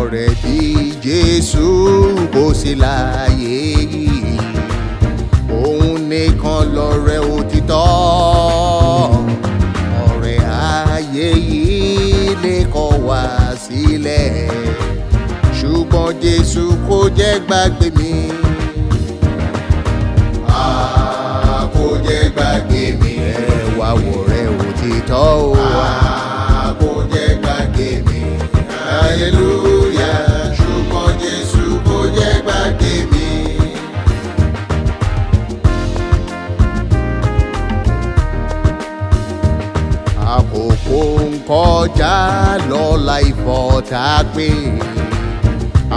ọ̀rẹ́ bí Jésù kò sí láyé yìí, òun nìkan lọ̀rẹ́ òtítọ́. Ọ̀rẹ́ ayé yìí lè kọ̀ wá sílẹ̀, ṣùgbọ́n Jésù kò jẹ́ gbàgbé mi. Kò jẹ́ gbàgbé mi. Ẹ wá wọ̀rẹ́ òtítọ́ o. Kò jẹ́ gbàgbé mi. Hallelujah. Ṣùgbọ́n Jésù kò jẹ́ gbàgbé mi. Àkókò ń kọjá lọ láì fọ̀tá pé,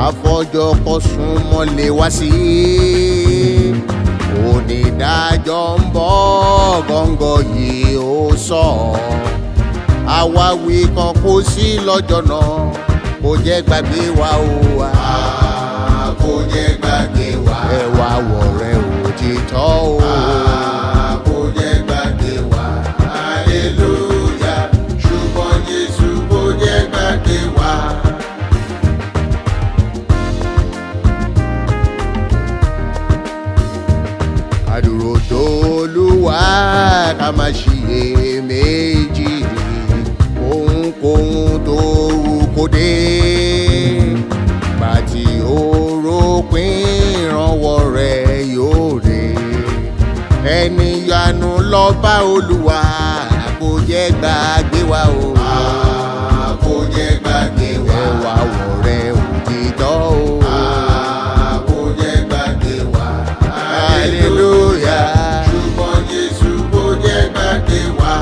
àfọjọ́ kò súnmọ́ lé wá sí. Onídàájọ́ ń bọ̀ gọ́ngọ́ yìí ó sọ, àwáwí kan kò sí lọ́jọ́ náà. Kò jẹ́ gbàgbé wa o. Kò jẹ́ gbàgbé wa. Ẹ wá wọ̀rẹ́ òtítọ́ o. Kò jẹ́ gbàgbé wa. Hallelujah. Ṣùgbọ́n Jésù kò jẹ́ gbàgbé wa. Àdúró d'Olúwa ká má ṣiyèméjì, ohunkóhun tó wù kó dé. Gbà tí ó ròpin ìrànwọ́ rẹ̀ yóò dé. Ẹni yanu lọ́ba Olúwa, kò jẹ́ gbàgbé wa o. Kò jẹ́ gbàgbé wa. Ẹ wá wọ̀rẹ́ òtítọ́ o. Kò jẹ́ gbàgbé wa. Hallelujah. Ṣùgbọ́n Jésù kò jẹ́ gbàgbé wa.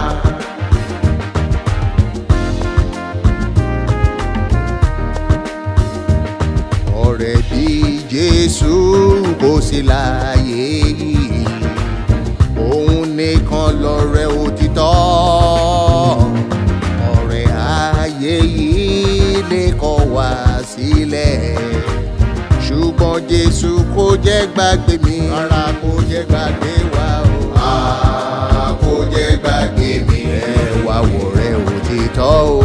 Ọ̀rẹ́ bí Jésù kò sí láyé yìí, òun nìkan lọ̀rẹ́ òtítọ́. Ọ̀rẹ́ ayé yìí lè kọ̀ wá sílẹ̀, ṣùgbọ́n Jésù kò jẹ́ gbàgbé mi. Rárá, kò jẹ́ gbàgbé wa o. Kò jẹ́ gbàgbé mi. Ẹ wá wọ̀rẹ́ òtítọ́ o.